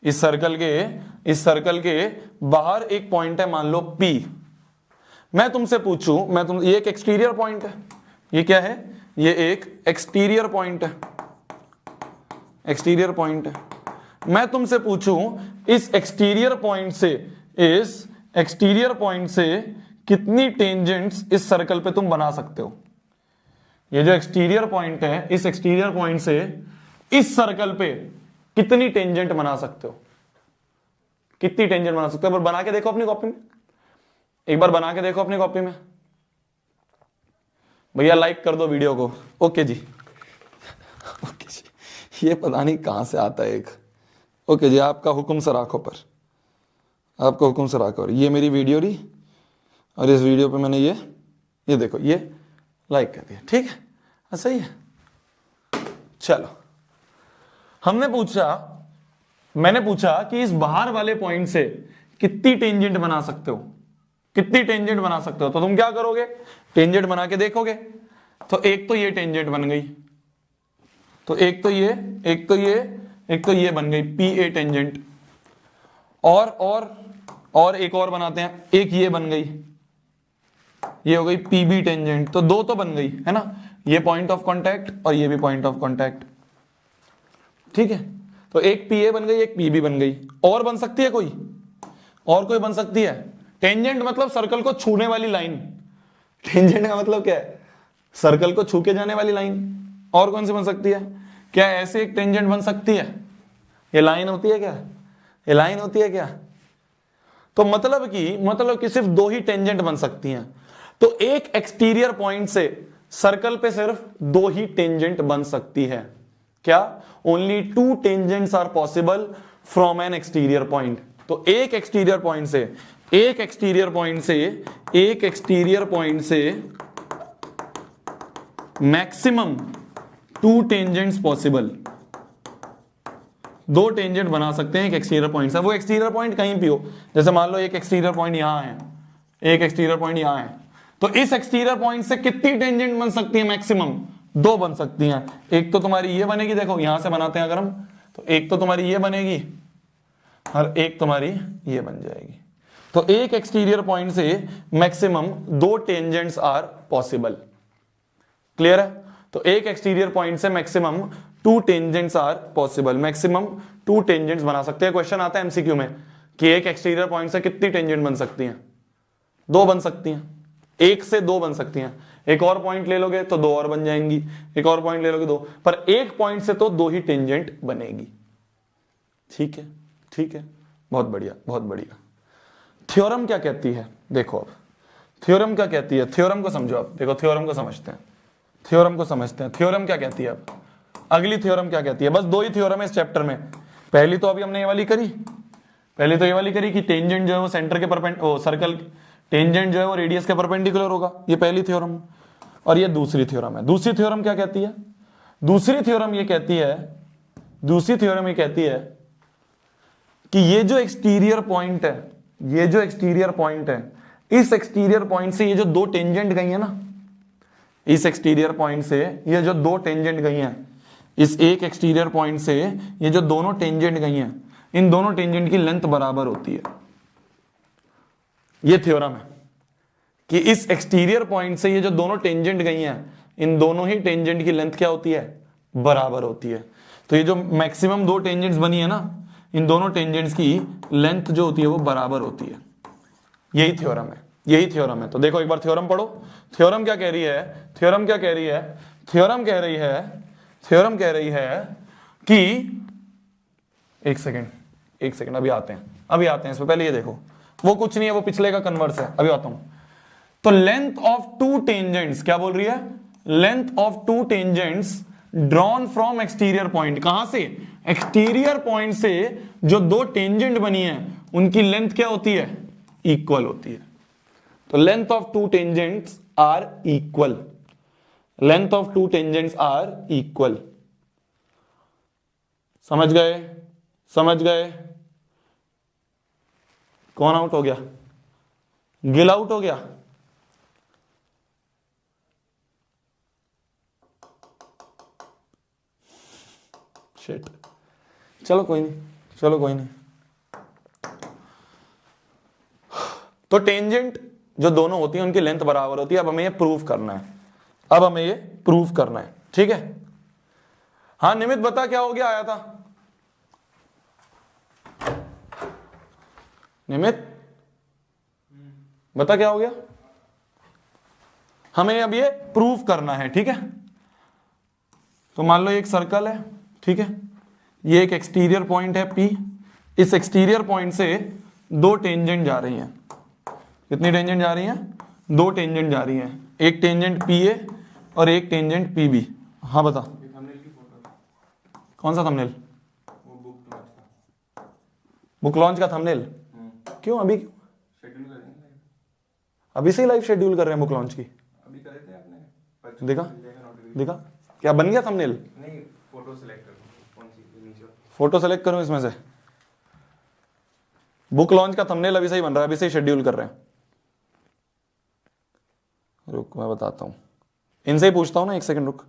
इस सर्कल के बाहर एक पॉइंट है, मान लो P। मैं तुमसे पूछूं, ये एक एक्सटीरियर पॉइंट है, ये क्या है, ये एक एक्सटीरियर पॉइंट है, एक्सटीरियर पॉइंट है। मैं तुमसे पूछूं इस एक्सटीरियर पॉइंट से कितनी टेंजेंट्स इस सर्कल पे तुम बना सकते हो। ये जो एक्सटीरियर पॉइंट है, इस एक्सटीरियर पॉइंट से इस सर्कल पे कितनी टेंजेंट बना सकते हो, कितनी टेंजेंट बना सकते हो। एक बार बना के देखो अपनी कॉपी में, एक बार बना के देखो अपनी कॉपी में। भैया लाइक कर दो वीडियो को। ओके जी, ओके जी, ये पता नहीं कहां से आता है एक। ओके जी, आपका हुक्म सर आंखों पर, आपका हुक्म सर आंखों पर। ये मेरी वीडियो रही और इस वीडियो पे मैंने ये देखो, ये लाइक कर दिया, ठीक है, सही है। चलो, मैंने पूछा कि इस बाहर वाले पॉइंट से कितनी टेंजेंट बना सकते हो, कितनी टेंजेंट बना सकते हो। तो तुम क्या करोगे, टेंजेंट बना के देखोगे। तो एक तो ये टेंजेंट बन गई, तो एक तो ये बन गई PA टेंजेंट। और एक और बनाते हैं, एक ये बन गई, ये हो गई PB टेंजेंट। तो दो तो बन गई है ना, ये पॉइंट ऑफ कांटेक्ट और ये भी पॉइंट ऑफ कांटेक्ट, ठीक है। तो एक PA बन गई, एक PB बन गई। और बन सकती है कोई, और कोई बन सकती है। टेंजेंट मतलब सर्कल को छूने वाली लाइन, टेंजेंट का मतलब क्या है, सर्कल को छू के जाने वाली लाइन। और कौन सी बन सकती है, क्या ऐसे एक टेंजेंट बन सकती है, ये लाइन होती है क्या, ये लाइन होती है क्या। तो मतलब कि सिर्फ दो ही टेंजेंट बन सकती हैं। तो एक एक्सटीरियर पॉइंट से सर्कल पे सिर्फ दो ही टेंजेंट बन सकती है। क्या, only 2 tangents are possible from an exterior point. तो एक एक्सटीरियर पॉइंट से मैक्सिमम 2 टेंजेंट्स पॉसिबल, 2 टेंजेंट बना सकते हैं एक एक्सटीरियर पॉइंट से। वो एक्सटीरियर पॉइंट कहीं भी हो, जैसे मान लो एक एक्सटीरियर पॉइंट यहां है, एक एक्सटीरियर पॉइंट यहां है। तो इस एक्सटीरियर पॉइंट से कितनी टेंजेंट बन सकती है, मैक्सिमम 2 बन सकती हैं। एक तो तुम्हारी ये बनेगी, देखो यहां से बनाते हैं अगर हम, तो एक तो तुम्हारी ये बनेगी और एक तुम्हारी ये बन जाएगी। तो एक एक्सटीरियर पॉइंट से maximum 2 tangents are possible. Clear है। तो एक एक्सटीरियर पॉइंट से maximum 2 tangents are possible, maximum 2 tangents बना सकते हैं। क्वेश्चन आता है एमसीक्यू में कि एक एक्सटीरियर पॉइंट से कितनी टेंजेंट बन सकती हैं, 2 बन सकती हैं, 1 से 2 बन सकती हैं। एक और पॉइंट ले लोगे तो 2 और बन जाएंगी, एक और पॉइंट ले लोगे 2, पर एक पॉइंट से तो 2 ही टेंजेंट बनेगी। ठीक है, ठीक है, बहुत बढ़िया, बहुत बढ़िया। थ्योरम क्या कहती है, देखो अब थ्योरम क्या कहती है, थ्योरम को समझो। अब देखो थ्योरम को समझते हैं, थ्योरम को समझते हैं। थ्योरम क्या कहती है, अब अगली थ्योरम क्या कहती है। बस 2 ही थ्योरम है इस चैप्टर में। पहली तो अभी हमने ये वाली करी, पहली तो ये वाली करी कि टेंजेंट जो है वो सेंटर के परपेंडिकुलर, सर्कल टेंजेंट जो है वो रेडियस के परपेंडिकुलर होगा, ये पहली थ्योरम। और ये दूसरी थ्योरम है। दूसरी थ्योरम क्या कहती है, दूसरी थ्योरम ये कहती है, दूसरी थ्योरम ये कहती है कि ये जो एक्सटीरियर पॉइंट है, ये जो एक्सटीरियर पॉइंट है, इस एक्सटीरियर पॉइंट से ये जो 2 टेंजेंट गई है ना, इस एक्सटीरियर पॉइंट से ये जो 2 टेंजेंट गई हैं, इस एक एक्सटीरियर पॉइंट से ये जो दोनों टेंजेंट गई हैं, इन दोनों टेंजेंट की लेंथ बराबर होती है। ये थ्योरम है कि इस एक्सटीरियर पॉइंट से ये जो दोनों टेंजेंट गई हैं, इन दोनों ही टेंजेंट की लेंथ क्या होती है, बराबर होती है। तो ये जो मैक्सिमम 2 टेंजेंट्स बनी है ना, इन दोनों टेंजेंट्स की लेंथ जो होती है वो बराबर होती है। यही थ्योरम है, यही थ्योरम है। तो देखो एक बार थ्योरम पढ़ो। थ्योरम क्या कह रही है, थ्योरम क्या कह रही है, थ्योरम कह रही है, थ्योरम कह रही है कि एक सेकंड अभी आते हैं इसमें। पहले ये देखो, वो कुछ नहीं है, वो पिछले का कन्वर्स है, अभी आता हूं। तो लेंथ ऑफ 2 टेंजेंट्स, क्या बोल रही है, length of 2 tangents drawn from exterior point. कहां से, एक्सटीरियर पॉइंट से जो 2 टेंजेंट बनी है उनकी लेंथ क्या होती है, इक्वल होती है। तो length of 2 tangents are equal, length of 2 tangents are equal. समझ गए, समझ गए। कौन आउट हो गया, गिल आउट हो गया। शिट, चलो कोई नहीं, चलो कोई नहीं। तो टेंजेंट जो दोनों होती है उनकी लेंथ बराबर होती है। अब हमें ये प्रूव करना है, अब हमें ये प्रूव करना है, ठीक है। हाँ निमित बता क्या हो गया, आया था निमित, बता क्या हो गया। हमें अब ये प्रूव करना है, ठीक है। तो मान लो एक सर्कल है, ठीक है, ये एक एक्सटीरियर पॉइंट है P, इस एक्सटीरियर पॉइंट से दो टेंजेंट जा रही हैं। कितनी टेंजेंट जा रही हैं? दो टेंजेंट जा रही हैं, एक टेंजेंट PA और एक टेंजेंट PB। हाँ बता, कौन सा थंबनेल? बुक लॉन्च का थंबनेल? क्यों अभी क्यों? अभी से ही लाइव शेड्यूल कर रहे हैं बुक लॉन्च की? अभी कर रहे थे आपने, देखा देखा क्या बन गया थंबनेल? नहीं, फोटो सेलेक्ट करो, कौन सी फोटो सेलेक्ट करूं इसमें से? बुक लॉन्च का थंबनेल अभी से ही बन रहा है, अभी से ही शेड्यूल कर रहे हैं। रुक मैं बताता हूं, इनसे ही पूछता हूं ना, एक सेकंड रुक।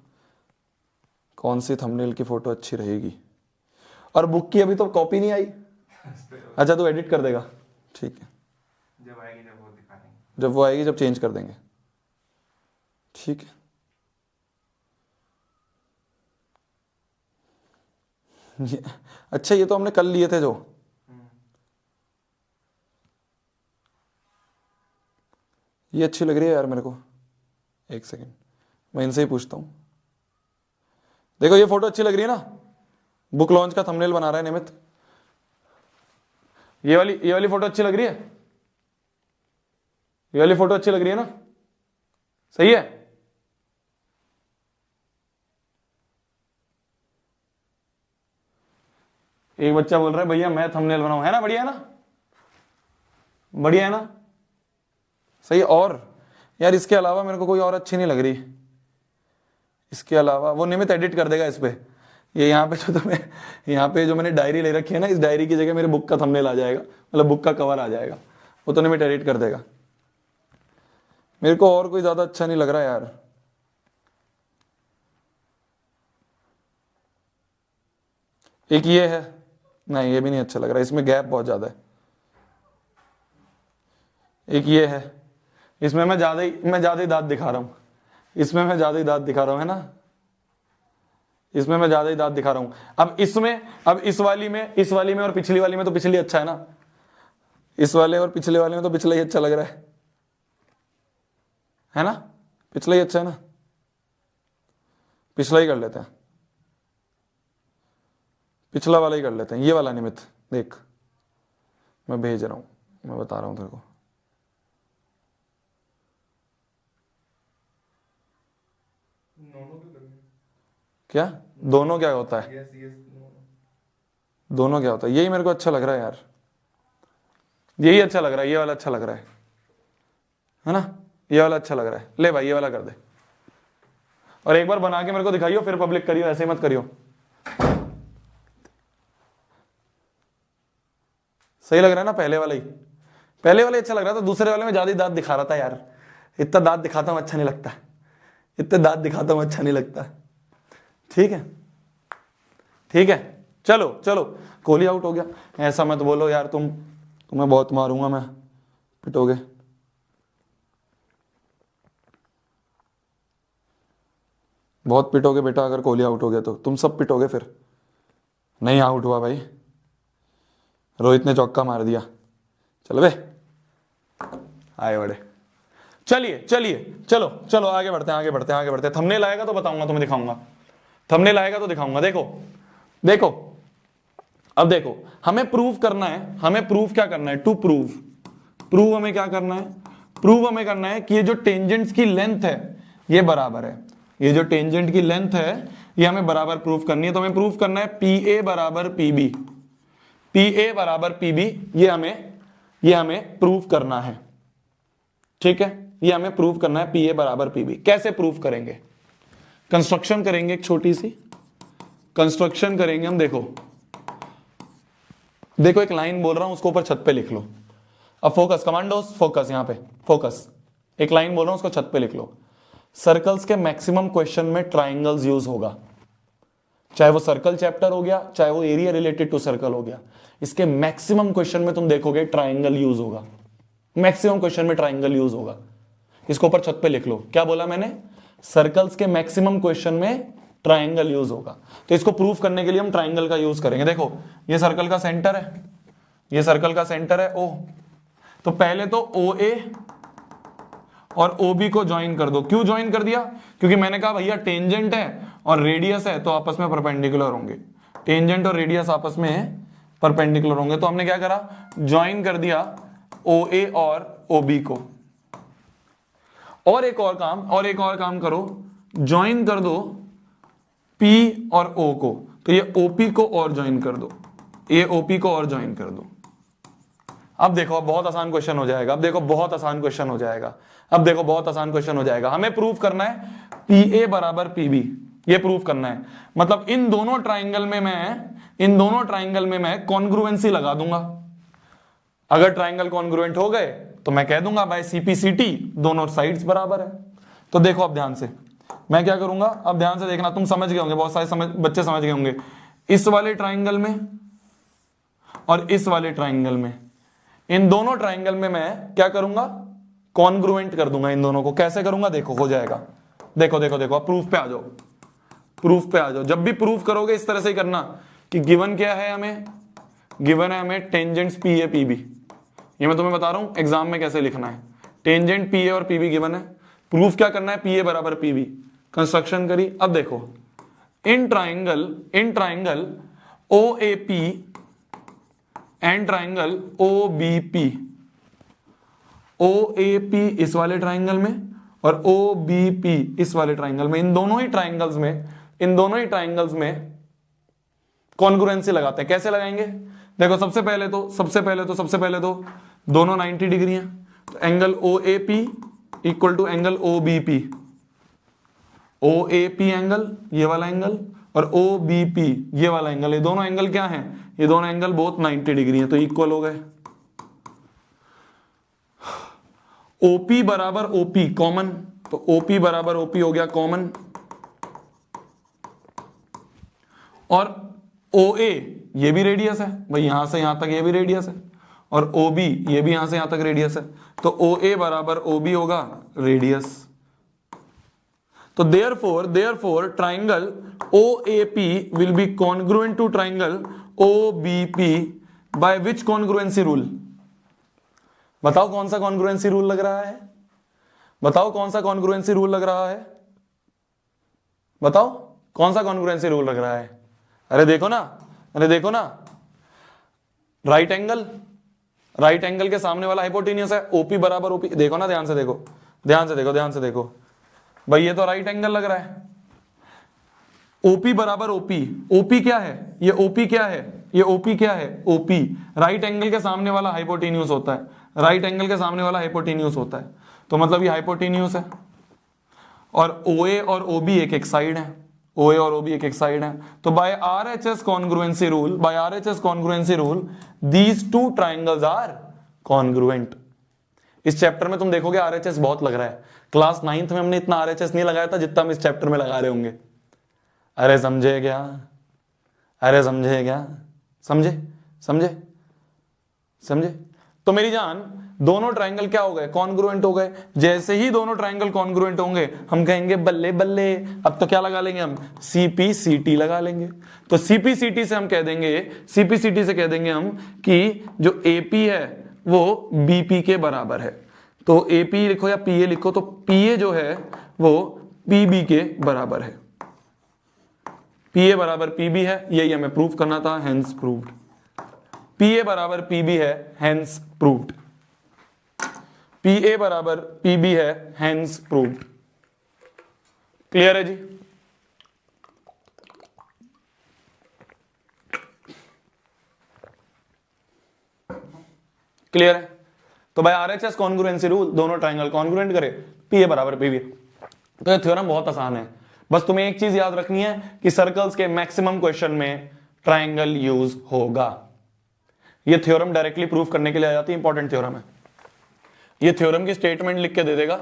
कौन सी थंबनेल की फोटो अच्छी रहेगी? और बुक की अभी तो कॉपी नहीं आई। अच्छा तू एडिट कर देगा, ठीक है, जब आएगी जब वो दिखा देंगे, जब वो आएगी जब चेंज कर देंगे, ठीक है। अच्छा ये तो हमने कल लिए थे जो, ये अच्छी लग रही है यार मेरे को। एक सेकंड मैं इनसे ही पूछता हूं। देखो ये फोटो अच्छी लग रही है ना, बुक लॉन्च का थंबनेल बना रहा है निमित। ये वाली फोटो अच्छी लग रही है, ये वाली फोटो अच्छी लग रही है ना, सही है। एक बच्चा बोल रहा है भैया मैं थंबनेल बनाऊं, है ना, बढ़िया है ना, बढ़िया है ना, सही। और यार इसके अलावा मेरे को कोई और अच्छी नहीं लग रही, इसके अलावा वो निमित एडिट कर देगा इस पे। ये यहाँ पे जो तुम्हें, यहाँ पे जो मैंने डायरी ले रखी है ना, इस डायरी की जगह मेरे बुक का थंबनेल आ जाएगा, मतलब बुक का कवर आ जाएगा, वो तो निमित एडिट कर देगा। मेरे को और कोई ज्यादा अच्छा नहीं लग रहा यार। एक ये है, नहीं ये भी नहीं अच्छा लग रहा, इसमें गैप बहुत ज्यादा है। एक ये है, इसमें मैं ज्यादा ही दांत दिखा रहा हूं, इसमें मैं ज्यादा ही दांत दिखा रहा हूं, है ना, इसमें मैं ज्यादा ही दांत दिखा रहा हूं। अब इसमें, अब इस वाली में और पिछली वाली में तो पिछली अच्छा है ना, इस वाले और पिछले वाले में तो पिछला ही अच्छा लग रहा है ना, पिछला ही अच्छा है ना, पिछला ही कर लेते हैं, पिछला वाला ही कर लेते हैं। ये वाला निमित देख, मैं भेज रहा हूं, मैं बता रहा हूं तेरे को। क्या दोनों क्या होता है? दोनों क्या होता है? यही मेरे को अच्छा लग रहा है यार, यही अच्छा लग रहा है, ये वाला अच्छा लग रहा है ना, ये वाला अच्छा लग रहा है। ले भाई ये वाला कर दे, और एक बार बना के मेरे को दिखाइयो, फिर पब्लिक करियो, ऐसे मत करियो। सही लग रहा है ना, पहले वाला ही, पहले वाला अच्छा लग रहा था, दूसरे वाले में ज्यादा दांत दिखा रहा था यार। इतना दांत दिखाता हूं अच्छा नहीं लगता, इतने दांत दिखाता हूं अच्छा नहीं लगता, ठीक है, ठीक है। चलो चलो, कोहली आउट हो गया, ऐसा मत बोलो यार, तुम्हें बहुत मारूंगा मैं, पिटोगे। बहुत पिटोगे बेटा, अगर कोहली आउट हो गया तो तुम सब पिटोगे फिर। नहीं आउट हुआ भाई, रोहित ने चौका मार दिया। चलो बे, आए बड़े, चलिए चलिए, चलो चलो आगे बढ़ते हैं, आगे बढ़ते हैं, आगे बढ़ते हैं। थंबनेल आएगा तो बताऊंगा, तुम्हें दिखाऊंगा, थंबनेल आएगा तो दिखाऊंगा। देखो देखो, अब देखो, हमें प्रूव करना है, हमें प्रूव क्या करना है, टू प्रूव, प्रूव हमें क्या करना है, प्रूव हमें करना है कि ये जो टेंजेंट्स की लेंथ है ये बराबर है, ये जो टेंजेंट की लेंथ है ये हमें बराबर प्रूव करनी है। तो हमें प्रूव करना है PA बराबर PB, PA बराबर PB, ये हमें प्रूव करना है, ठीक है, ये हमें प्रूव करना है PA बराबर PB। कैसे प्रूव करेंगे? कंस्ट्रक्शन करेंगे, एक छोटी सी कंस्ट्रक्शन करेंगे हम। देखो देखो, एक लाइन बोल रहा हूं, उसको ऊपर छत पे लिख लो। अब फोकस कमांडोस, फोकस, यहां पे फोकस, एक लाइन बोल रहा हूं, उसको छत पे लिख लो। सर्कल्स के मैक्सिमम क्वेश्चन में ट्राइंगल्स यूज होगा, चाहे वो सर्कल चैप्टर हो गया, चाहे वो एरिया रिलेटेड टू सर्कल हो गया, इसके मैक्सिमम क्वेश्चन में तुम देखोगे ट्राइंगल यूज होगा, मैक्सिमम क्वेश्चन में ट्राइंगल यूज होगा। इसको ऊपर छत पे लिख लो, क्या बोला मैंने, सर्कल्स के मैक्सिमम क्वेश्चन में ट्राइंगल यूज होगा। तो इसको प्रूफ करने के लिए हम ट्राइंगल का यूज करेंगे। देखो ये सर्कल का सेंटर है, ये सर्कल का सेंटर है O, तो पहले तो OA और OB को ज्वाइन कर दो। क्यों ज्वाइन कर दिया, क्योंकि मैंने कहा भैया टेंजेंट है और रेडियस है तो आपस में परपेंडिकुलर होंगे, टेंजेंट और रेडियस आपस में परपेंडिकुलर होंगे, तो हमने क्या करा, ज्वाइन कर दिया OA और OB को। और एक और काम करो, ज्वाइन कर दो P और O को, तो ये OP को और ज्वाइन कर दो, ये OP को और ज्वाइन कर दो। अब देखो, अब बहुत आसान क्वेश्चन हो जाएगा, अब देखो बहुत आसान क्वेश्चन हो जाएगा, अब देखो बहुत आसान क्वेश्चन हो जाएगा। हमें प्रूफ करना है PA बराबर PB, ये प्रूफ करना है। मतलब इन दोनों ट्राइंगल में मैं कॉन्ग्रुएंसी लगा दूंगा। अगर ट्राइंगल कॉन्ग्रुएंट हो गए तो मैं कह दूंगा भाई CPCT दोनों साइड्स बराबर है। तो देखो अब ध्यान से मैं क्या करूंगा, अब ध्यान से देखना, तुम समझ गए होंगे, बहुत सारे बच्चे समझ गए होंगे। इस वाले ट्राइंगल में और इस वाले ट्राइंगल में, इन दोनों ट्राइंगल में मैं क्या करूंगा, कॉन्ग्रुएंट कर दूंगा इन दोनों को। कैसे करूंगा, देखो हो जाएगा। देखो देखो देखो, अब प्रूफ पे आ जाओ, प्रूफ पे आ जाओ। जब भी प्रूफ करोगे इस तरह से ही करना कि गिवन क्या है हमें, गिवन है हमें टेंजेंट्स PA PB। ये मैं तुम्हें बता रहा हूं एग्जाम में कैसे लिखना है। टेंजेंट PA और PB गिवन है, प्रूफ क्या करना है, PA बराबर PB। कंस्ट्रक्शन करी। अब देखो in triangle OAP and triangle OBP, OAP इस वाले ट्राइंगल में और OBP इस वाले ट्राइंगल में, इन दोनों ही ट्राइंगल्स में कॉन्ग्रुएंसी लगाते हैं। कैसे लगाएंगे, देखो सबसे पहले तो दोनों 90 डिग्री हैं, तो angle OAP equal to angle OBP। OAP angle ये वाला एंगल और OBP ये वाला एंगल, ये दोनों एंगल क्या हैं, ये दोनों एंगल बोथ 90 डिग्री हैं, तो इक्वल हो गए। OP बराबर OP कॉमन, तो OP बराबर OP हो गया कॉमन। और OA ये भी रेडियस है भाई, यहां से यहां तक ये भी रेडियस है, और OB ये भी यहां से यहां तक रेडियस है, तो OA बराबर OB होगा रेडियस। तो therefore triangle OAP will be congruent to triangle OBP by which congruency rule? बताओ कौन सा कॉन्ग्रुएंसी रूल लग रहा है, बताओ कौन सा कॉन्ग्रुएंसी रूल लग रहा है, बताओ कौन सा कॉन्ग्रुएंसी रूल लग रहा है। अरे देखो ना, राइट एंगल के सामने वाला हाइपोटेन्यूस है, OP बराबर OP। देखो ना, ध्यान से देखो भाई, ये तो राइट एंगल लग रहा है। OP बराबर OP क्या है, ये OP क्या है, ये OP क्या है, OP राइट एंगल के सामने वाला हाइपोटेन्यूस होता है, राइट एंगल के सामने वाला हाइपोटेन्यूस होता है, तो मतलब ये हाइपोटेन्यूस है। और OA और OB एक साइड है, OA और OB एक साइड है। तो by RHS congruency rule these two triangles are congruent. इस चैप्टर में तुम देखोगे RHS बहुत लग रहा है, क्लास 9th में हमने इतना RHS नहीं लगाया था जितना हम इस चैप्टर में लगा रहे होंगे। अरे समझे क्या, समझे। तो मेरी जान, दोनों ट्राइंगल क्या हो गए, कॉन्ग्रुएंट हो गए। जैसे ही दोनों ट्राइंगल कॉन्ग्रुएंट होंगे हम कहेंगे बल्ले बल्ले, अब तो क्या लगा लेंगे हम, CPCT लगा लेंगे। तो CPCT से कह देंगे हम कि जो AP है वो BP के बराबर है। तो AP लिखो या PA लिखो, तो PA जो है वो PB के बराबर है, PA बराबर PB है, यही हमें प्रूफ करना था, हेंस प्रूव्ड। PA बराबर PB है, हेंस प्रूव्ड। PA बराबर PB है, हेंस प्रूव्ड। क्लियर है जी। क्लियर है। तो भाई RHS कॉन्ग्रुएंसी रूल, दोनों ट्राइंगल कॉन्ग्रुएंट करे, PA बराबर PB। तो ये थ्योरम बहुत आसान है, बस तुम्हें एक चीज याद रखनी है कि सर्कल्स के मैक्सिमम क्वेश्चन में ट्राइंगल यूज होगा। ये थ्योरम डायरेक्टली प्रूफ करने के लिए आ जाती है, इंपॉर्टेंट थ्योरम है। ये थ्योरम की स्टेटमेंट लिख के दे देगा,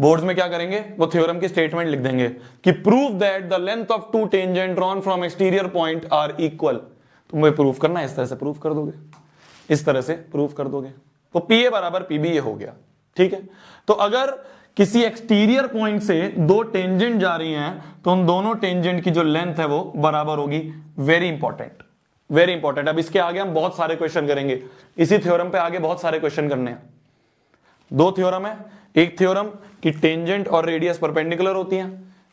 बोर्ड्स में क्या करेंगे, वो थ्योरम की स्टेटमेंट लिख देंगे कि prove that the length of two tangent drawn from exterior point are equal. तुम्हें प्रूफ करना है, इस तरह से प्रूफ कर दोगे, इस तरह से प्रूफ कर दोगे, तो पी ए बराबर पी बी ये हो गया। ठीक है, तो अगर किसी एक्सटीरियर पॉइंट से दो टेंजेंट जा रही हैं तो उन दोनों टेंजेंट की जो लेंथ है वो बराबर होगी। Very important, very important. अब इसके आगे हम बहुत सारे क्वेश्चन करेंगे, इसी थ्योरम पे आगे बहुत सारे क्वेश्चन करने हैं। दो थ्योरम है, एक थ्योरम कि टेंजेंट और रेडियस परपेंडिकुलर होती हैं,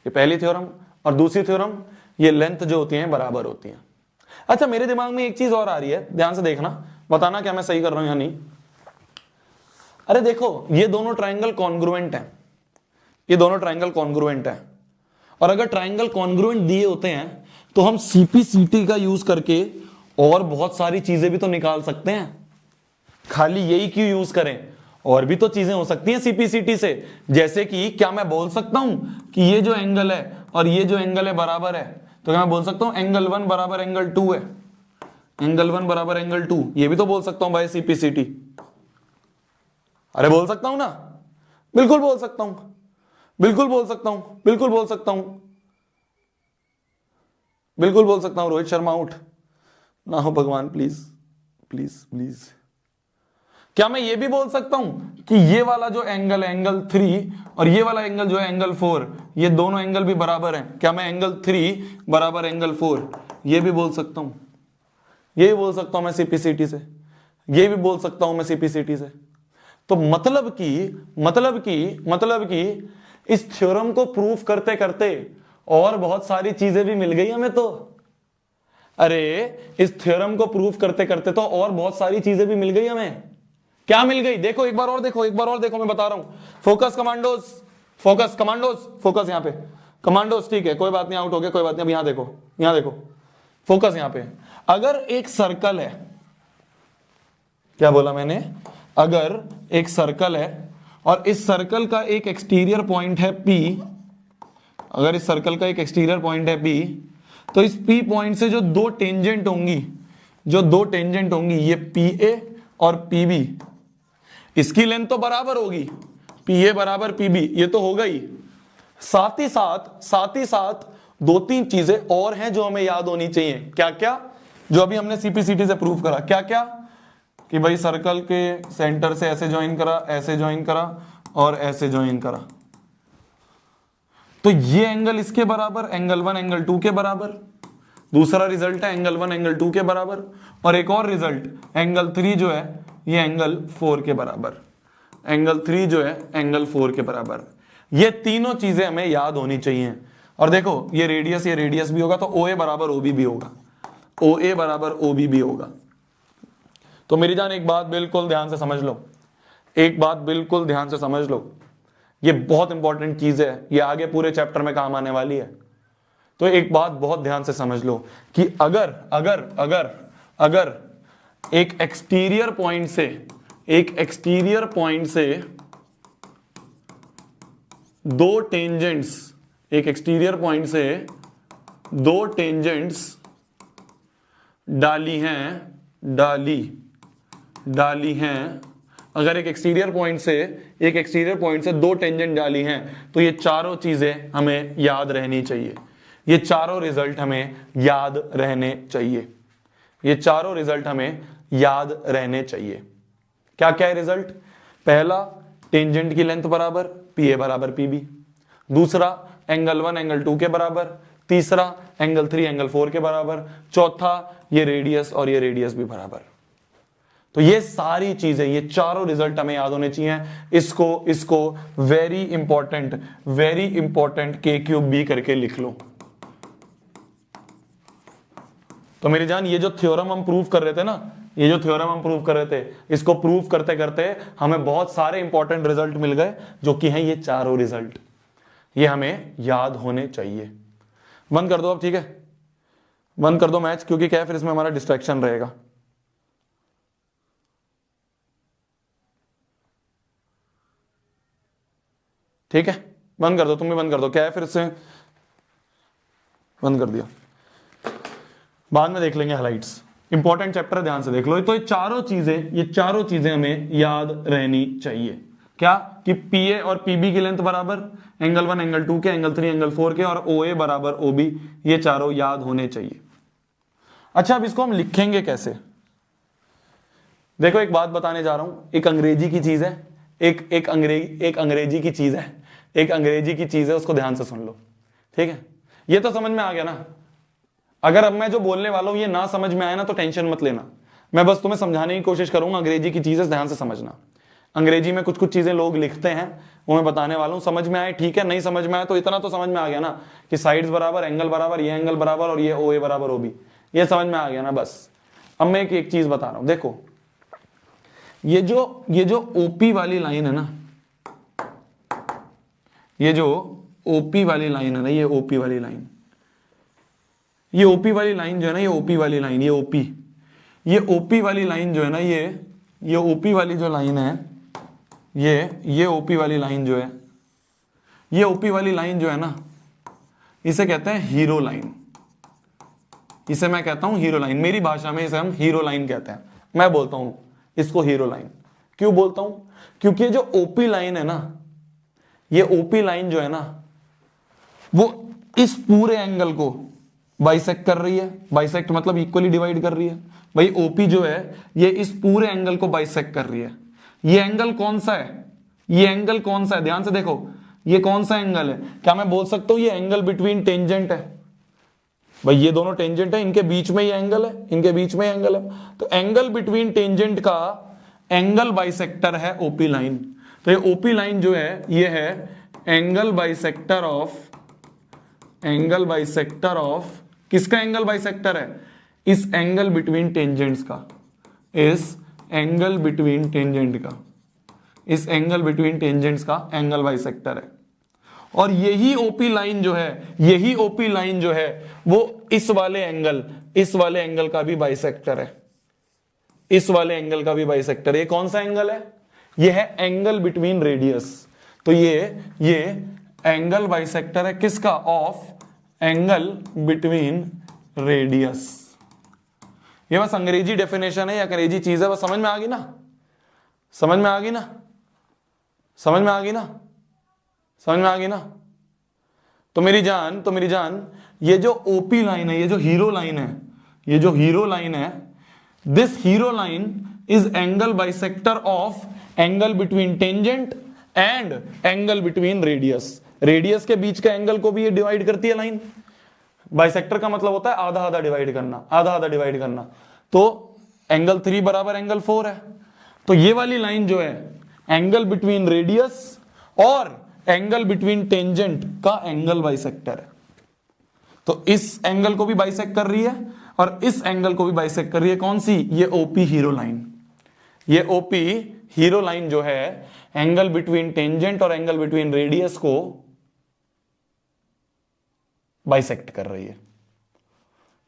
ये पहली थ्योरम, और दूसरी थ्योरम ये लेंथ जो होती हैं बराबर होती हैं। अच्छा, मेरे दिमाग में एक चीज और आ रही है, ध्यान से देखना, बताना क्या मैं सही कर रहा हूं या नहीं। अरे देखो, ये दोनों ट्राइंगल कॉन्ग्रुएंट हैं, ये दोनों ट्राइंगल कॉन्ग्रुएंट हैं, और अगर ट्राइंगल कॉन्ग्रुएंट दिए होते हैं तो हम सीपीसीटी का यूज करके और बहुत सारी चीजें भी तो निकाल सकते हैं। खाली यही क्यों यूज करें, और भी तो चीजें हो सकती हैं सीपीसीटी से। जैसे कि क्या मैं बोल सकता हूं कि ये जो एंगल है और ये जो एंगल है बराबर है, तो क्या मैं बोल सकता हूं एंगल 1 बराबर एंगल 2 है, एंगल 1 बराबर एंगल 2, ये भी तो बोल सकता हूं भाई सीपीसीटी। अरे बोल सकता हूं ना, बिल्कुल बोल सकता हूं, बिल्कुल बोल सकता हूं, बिल्कुल बोल सकता हूं, बिल्कुल बोल सकता हूं। रोहित शर्मा आउट ना हो भगवान, प्लीज प्लीज प्लीज। क्या मैं ये भी बोल सकता हूं कि ये वाला जो एंगल है एंगल 3 और ये वाला एंगल जो है एंगल 4, ये दोनों एंगल भी बराबर हैं? क्या मैं एंगल 3 बराबर एंगल 4 ये भी बोल सकता हूं? ये भी बोल सकता हूं मैं सीपीसीटी से, ये भी बोल सकता हूं मैं सीपीसीटी से। तो मतलब कि इस थ्योरम को प्रूफ करते करते और बहुत सारी चीजें भी मिल गई हमें तो। अरे इस थ्योरम को प्रूफ करते करते तो और बहुत सारी चीजें भी मिल गई हमें। क्या मिल गई? देखो एक बार और देखो, एक बार और देखो, मैं बता रहा हूं। Focus commandos, focus commandos, focus यहां पे कमांडोज। ठीक है, कोई बात नहीं, आउट हो गया, कोई बात नहीं। अब यहां देखो, यहां देखो, फोकस यहां पे। अगर एक सर्कल है, क्या बोला मैंने? अगर एक सर्कल है और इस सर्कल का एक एक्सटीरियर पॉइंट है P, अगर इस सर्कल का एक एक्सटीरियर पॉइंट है P, तो इस P पॉइंट से जो दो टेंजेंट होंगी, जो दो टेंजेंट होंगी, ये PA और PB, इसकी लेंथ तो बराबर होगी, PA बराबर PB, ये तो होगा ही। साथ ही साथ दो तीन चीजें और हैं जो हमें याद होनी चाहिए। क्या क्या? जो अभी हमने सीपीसीटी से प्रूव करा। क्या क्या? कि भाई सर्कल के सेंटर से ऐसे ज्वाइन करा, ऐसे ज्वाइन करा और ऐसे ज्वाइन करा, तो ये एंगल इसके बराबर, एंगल 1 एंगल 2 के बराबर। दूसरा रिजल्ट है एंगल 1 एंगल 2 के बराबर, और एक और रिजल्ट एंगल 3 जो है ये एंगल 4 के बराबर, एंगल 3 जो है एंगल 4 के बराबर। ये तीनों चीजें हमें याद होनी चाहिए। और देखो ये रेडियस भी होगा, तो OA बराबर OB भी होगा, OA बराबर OB भी होगा। तो मेरी जान एक बात बिल्कुल ध्यान से समझ लो, एक बात बिल्कुल ध्यान से समझ लो, ये बहुत इंपॉर्टेंट चीज है, ये आगे पूरे चैप्टर में काम आने वाली है। तो एक बात बहुत ध्यान से समझ लो कि अगर अगर अगर अगर एक एक्सटीरियर पॉइंट से दो टेंजेंट्स, एक एक्सटीरियर पॉइंट से दो टेंजेंट्स डाली हैं, अगर एक एक्सटीरियर पॉइंट से दो टेंजेंट डाली हैं, तो ये चारों चीजें हमें याद रहनी चाहिए, ये चारों रिजल्ट हमें याद रहने चाहिए, ये चारों रिजल्ट हमें याद रहने चाहिए। क्या क्या है रिजल्ट? पहला, टेंजेंट की लेंथ बराबर, PA बराबर PB। दूसरा, एंगल 1 एंगल 2 के बराबर। तीसरा, एंगल 3 एंगल 4 के बराबर। चौथा, ये रेडियस और ये रेडियस भी बराबर। तो ये सारी चीजें, ये चारों रिजल्ट हमें याद होने चाहिए। इसको वेरी इंपॉर्टेंट K3B करके लिख लो। तो मेरी जान, ये जो थ्योरम हम प्रूव कर रहे थे ना, ये जो थ्योरम हम प्रूव कर रहे थे, इसको प्रूव करते करते हमें बहुत सारे इंपॉर्टेंट रिजल्ट मिल गए, जो कि हैं ये चारों रिजल्ट। ये हमें याद होने चाहिए। बंद कर दो अब, ठीक है, बंद कर दो मैच, क्योंकि क्या है फिर इसमें हमारा डिस्ट्रैक्शन रहेगा। ठीक है, बंद कर दो, तुम भी बंद कर दो। क्या है फिर से बंद कर दिया, बाद में देख लेंगे हाइलाइट्स। इंपॉर्टेंट चैप्टर ध्यान से देख लो। तो ये चारों चीजें हमें याद रहनी चाहिए। क्या कि PA और PB की लेंथ बराबर, एंगल 1 एंगल 2 के, एंगल 3 एंगल 4 के, और OA बराबर OB, ये चारों याद होने चाहिए। अच्छा अब इसको हम लिखेंगे कैसे? देखो एक बात बताने जा रहा हूं, एक अंग्रेजी की चीज है, एक अंग्रेजी की चीज है, एक अंग्रेजी की चीज है, उसको ध्यान से सुन लो, ठीक है? ये तो समझ में आ गया ना? अगर अब मैं जो बोलने वाला हूं ये ना समझ में आया ना तो टेंशन मत लेना, मैं बस तुम्हें समझाने की कोशिश करूंगा। अंग्रेजी की चीजें ध्यान से समझना। अंग्रेजी में कुछ कुछ चीजें लोग लिखते हैं, वो मैं बताने वाला हूं। समझ में आए ठीक है, नहीं समझ में आए तो इतना तो समझ में आ गया ना कि साइड्स बराबर, एंगल बराबर, ये एंगल बराबर और ये OA बराबर OB, ये समझ में आ गया ना बस। अब मैं एक चीज बता रहा हूं, देखो ये जो OP वाली लाइन है ना, ये जो OP वाली लाइन है ना, ये OP वाली लाइन, ये OP वाली लाइन जो है ना, ये OP वाली लाइन, ये OP वाली लाइन जो है ना, ये OP वाली जो लाइन है, ये OP वाली लाइन जो है, ये OP वाली लाइन जो है ना, इसे कहते हैं हीरो लाइन। इसे मैं कहता हूं हीरो लाइन, मेरी भाषा में इसे हम हीरो लाइन कहते हैं। मैं बोलता हूं इसको हीरो लाइन। क्यों बोलता हूं? क्योंकि ये जो OP लाइन है ना, ये OP लाइन जो है ना, वो इस पूरे एंगल को बाइसेक्ट कर रही है। बाइसेक्ट मतलब इक्वली डिवाइड कर रही है। भाई OP जो है ये इस पूरे एंगल को बाइसेक्ट कर रही है। ये एंगल कौन सा है? ये एंगल कौन सा है? ध्यान से देखो, ये कौन सा एंगल है? क्या मैं बोल सकता हूं ये एंगल बिटवीन टेंजेंट है? भाई ये दोनों टेंजेंट है, इनके बीच में ये एंगल है, इनके बीच में एंगल है। तो एंगल बिटवीन टेंजेंट का एंगल बाइसेक्टर है OP लाइन। तो ये OP लाइन जो है ये है एंगल बाइसेक्टर ऑफ किसका एंगल बाइसेक्टर है? इस एंगल बिटवीन टेंजेंट्स का, इस एंगल बिटवीन टेंजेंट्स का एंगल बाइसेक्टर है। और यही OP लाइन जो है वो इस वाले एंगल का भी बाइसेक्टर है। इस वाले एंगल का भी बाइसेक्टर। ये कौन सा एंगल है? ये है एंगल बिटवीन रेडियस। तो ये एंगल बाइसेक्टर है किसका? Of angle between radius. ये बस अंग्रेजी डेफिनेशन है या अंग्रेजी चीज है, बस समझ में आ गई ना? समझ में आ गई ना? तो मेरी जान ये जो OP लाइन है, ये जो हीरो लाइन है, this hero line is angle bisector of angle between tangent and angle between radius. Radius के बीच का एंगल को भी ये डिवाइड करती है लाइन। बाइसेक्टर का मतलब होता है आधा आधा डिवाइड करना, तो एंगल 3 बराबर एंगल 4 है। तो ये वाली लाइन जो है एंगल बिटवीन रेडियस और एंगल बिटवीन टेंजेंट का एंगल बाइसेक्टर है। तो इस एंगल को भी बाइसेक्ट कर रही है और इस एंगल को भी बाइसेक्ट कर रही है। कौन सी? ये OP हीरो लाइन। ये OP हीरो लाइन जो है एंगल बिटवीन टेंजेंट और एंगल बिटवीन रेडियस को बाइसेक्ट कर रही है।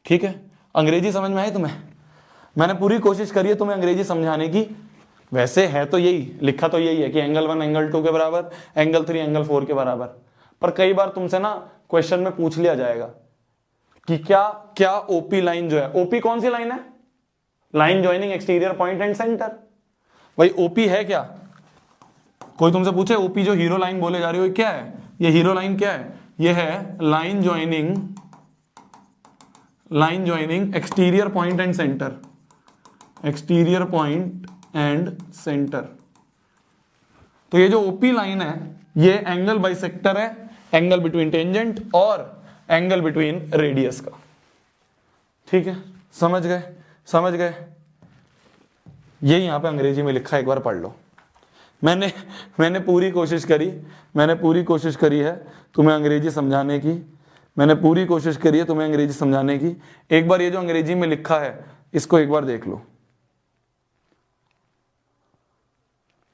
ठीक है? अंग्रेजी समझ में आई तुम्हें? मैंने पूरी कोशिश करी है तुम्हें अंग्रेजी समझाने की। वैसे है तो यही, लिखा तो यही है कि एंगल 1 एंगल 2 के बराबर, एंगल 3 एंगल 4 के बराबर। पर कई बार तुमसे ना क्वेश्चन में पूछ लिया जाएगा कि क्या OP लाइन जो है, OP कौन सी लाइन है? Line joining exterior point and centre. भाई OP है क्या? कोई तुमसे पूछे OP जो हीरो लाइन बोले जा रही हो क्या है? ये हीरो लाइन क्या है? ये है line joining exterior point and centre. तो ये जो OP लाइन है ये एंगल बाइसेक्टर है, एंगल बिटवीन टेंजेंट और एंगल बिटवीन रेडियस का। ठीक है? समझ गए? ये यहां पे अंग्रेजी में लिखा है, एक बार पढ़ लो। मैंने पूरी कोशिश करी है तुम्हें अंग्रेजी समझाने की। एक बार ये जो अंग्रेजी में लिखा है इसको एक बार देख लो।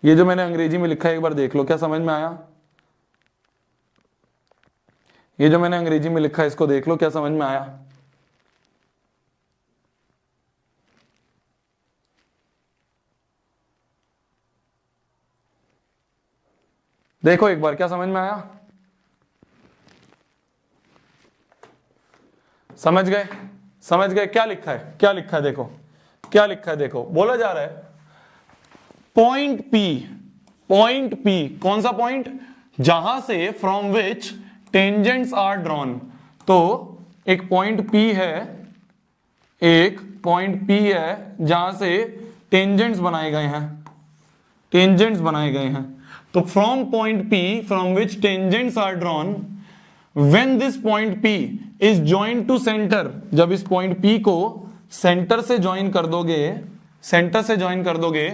ये जो मैंने अंग्रेजी में लिखा है एक बार देख लो, क्या समझ में आया? ये जो मैंने अंग्रेजी में लिखा है इसको देख लो, क्या समझ में आया? देखो एक बार, क्या समझ में आया? समझ गए? क्या लिखा है? देखो क्या लिखा है, देखो बोला जा रहा है पॉइंट पॉइंट P, कौन सा पॉइंट? जहां से from which tangents are drawn. तो एक पॉइंट P है, एक पॉइंट P है जहां से टेंजेंट्स बनाए गए हैं, टेंजेंट्स बनाए गए हैं। तो from point P from which tangents are drawn, when this point P is joined to centre, जब इस पॉइंट P को सेंटर से ज्वाइन कर दोगे, सेंटर से ज्वाइन कर दोगे,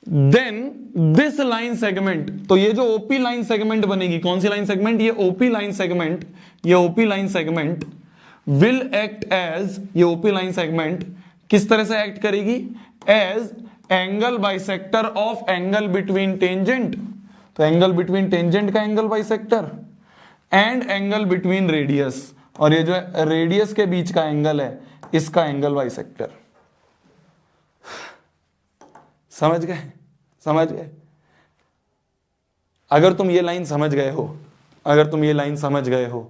देन दिस लाइन सेगमेंट, तो ये जो ओपी लाइन सेगमेंट बनेगी, कौन सी लाइन सेगमेंट? ये ओपी लाइन सेगमेंट, ये OP line segment will act as, ये ओपी लाइन सेगमेंट किस तरह से एक्ट करेगी? As angle bisector of angle between tangent, तो एंगल बिटवीन टेंजेंट का angle bisector and angle between radius, और ये जो रेडियस के बीच का एंगल है इसका एंगल बाइसेक्टर। समझ गए? समझ गए? अगर तुम ये लाइन समझ गए हो, अगर तुम ये लाइन समझ गए हो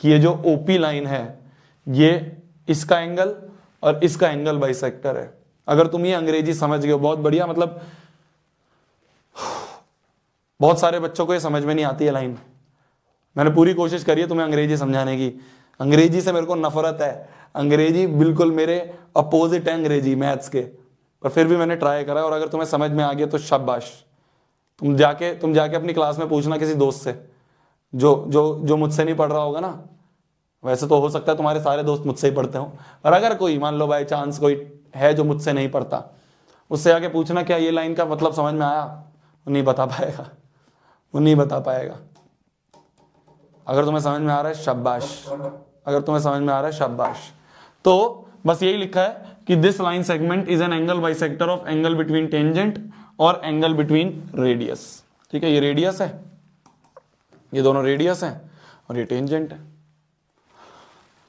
कि ये जो ओपी लाइन है ये इसका एंगल और इसका एंगल बाइसेक्टर है, अगर तुम ये अंग्रेजी समझ गए हो, बहुत बढ़िया। मतलब बहुत सारे बच्चों को ये समझ में नहीं आती है लाइन। मैंने पूरी कोशिश करी है तुम्हें अंग्रेजी समझाने की, अंग्रेजी से मेरे को नफरत है, अंग्रेजी बिल्कुल मेरे अपोजिट है अंग्रेजी मैथ्स के, पर फिर भी मैंने ट्राई करा। और अगर तुम्हें समझ में आ गया तो शाबाश। तुम जाके अपनी क्लास में पूछना किसी दोस्त से जो मुझसे नहीं पढ़ रहा होगा ना। वैसे तो हो सकता है तुम्हारे सारे दोस्त मुझसे ही पढ़ते हो, और अगर कोई मान लो बाय चांस कोई है जो मुझसे नहीं पढ़ता, उससे आके पूछना क्या ये लाइन का मतलब समझ में आया, वो नहीं बता पाएगा, वो नहीं बता पाएगा। अगर तुम्हें समझ में आ रहा है शाबाश, अगर तुम्हें समझ में आ रहा है शाबाश। तो बस यही लिखा है कि this line segment is an angle bisector of angle between tangent और एंगल बिटवीन रेडियस। ठीक है, ये रेडियस है, ये दोनों रेडियस है और ये टेंजेंट है।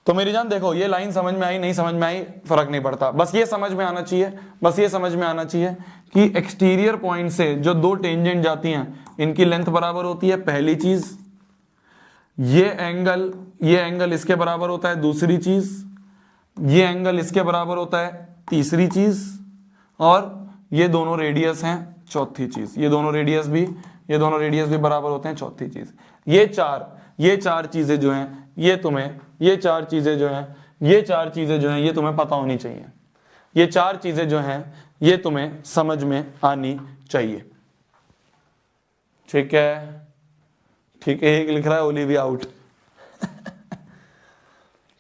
तो मेरी जान देखो, ये लाइन समझ में आई नहीं समझ में आई फर्क नहीं पड़ता, बस ये समझ में आना चाहिए, बस ये समझ में आना चाहिए कि एक्सटीरियर पॉइंट से जो दो टेंजेंट जाती हैं इनकी लेंथ बराबर होती है, पहली चीज। ये एंगल इसके बराबर होता है, दूसरी चीज। ये एंगल इसके बराबर होता है, तीसरी चीज। और ये दोनों रेडियस हैं, चौथी चीज। ये दोनों रेडियस भी बराबर होते हैं, चौथी चीज। ये चार चीजें जो हैं ये चार चीजें जो हैं ये तुम्हें पता होनी चाहिए। ये चार चीजें जो हैं ये तुम्हें समझ में आनी चाहिए। ठीक है, ठीक है, एक लिख रहा है ओलिविया आउट।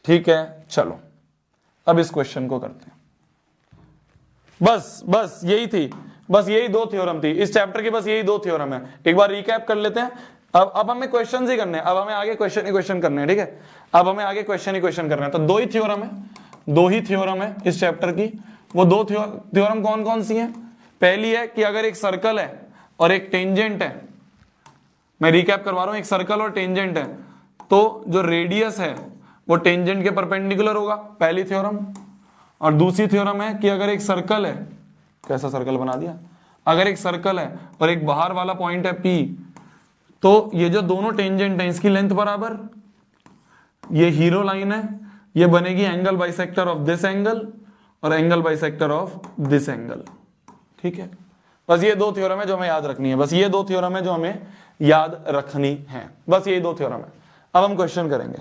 ठीक है, चलो अब इस क्वेश्चन को करते हैं। बस यही थी, बस यही दो थ्योरम थी इस चैप्टर की, बस यही दो थ्योरम है। एक बार रिकैप कर लेते हैं। अब हमें क्वेश्चन ही करने हैं, अब हमें आगे क्वेश्चन ही क्वेश्चन करने हैं। ठीक है, अब हमें आगे क्वेश्चन ही क्वेश्चन करना है। तो दो ही थ्योरम है इस चैप्टर की। वो दो थ्योरम कौन कौन सी हैं? पहली है कि अगर एक सर्कल है और एक टेंजेंट है, मैं रिकैप करवा रहा हूं, एक सर्कल और टेंजेंट है, तो जो रेडियस है वो टेंजेंट के परपेंडिकुलर होगा, पहली थ्योरम। और दूसरी थ्योरम है कि अगर एक सर्कल है, कैसा सर्कल बना दिया, अगर एक सर्कल है और एक बाहर वाला पॉइंट है P, तो ये जो दोनों टेंजेंट है इसकी लेंथ बराबर, ये हीरो लाइन है, ये बनेगी angle bisector of this angle और angle bisector of this angle. ठीक है, बस ये दो थ्योरम है जो हमें याद रखनी है, बस ये दो थ्योरम है जो हमें याद रखनी है, बस ये दो थ्योरम है। अब हम क्वेश्चन करेंगे।